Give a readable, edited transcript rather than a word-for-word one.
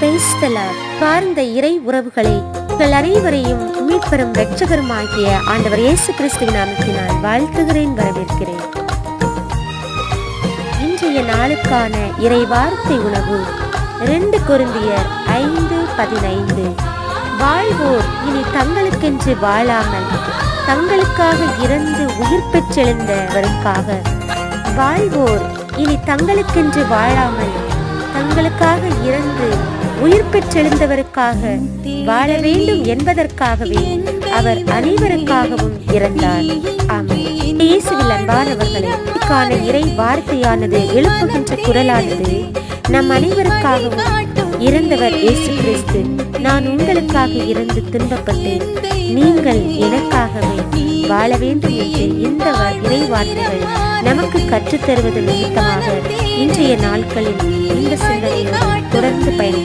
பார்ந்த இறை உறவுகளை உங்கள் அனைவரையும் மீட்பெரும் இரட்சகரும் ஆகிய ஆண்டவர் இயேசு கிறிஸ்துவின் நாமத்தினால் வாழ்த்துகிறேன், வரவேற்கிறேன். இன்றைய நாளுக்கான இறை வார்த்தை உணவு 2 கொரிந்தியர் 5:15. வாழ்வோர் இனி தங்களுக்கென்று வாழாமல் தங்களுக்காக இறந்து உயிர் பெற்றெழுந்தவருக்காக, வாழ்வோர் இனி தங்களுக்கென்று வாழாமல் தங்களுக்காக இறந்து உயிர் பெற்றெழுந்தவருக்காக வாழ வேண்டும் என்பதற்காகவே அவர் அனைவருக்காகவும் இறந்தார். ஆமென். இயேசுவில் அன்பானவர்களே, இதற்கான இறை வார்த்தையானது எழுப்புகின்ற குரலானது நம் அனைவருக்காகவும் இறந்தவர் இயேசு கிறிஸ்து. நான் உங்களுக்காக இறந்து துன்பப்பட்டேன், நீங்கள் எனக்காகவே வாழ வேண்டும் என்று இந்த இறை வார்த்தைகள் நமக்கு கற்றுத்தருவது நிமித்தமாக இன்றைய நாட்களில் இந்த சிந்தனையை தொடர்ந்து பயணிக்கும்.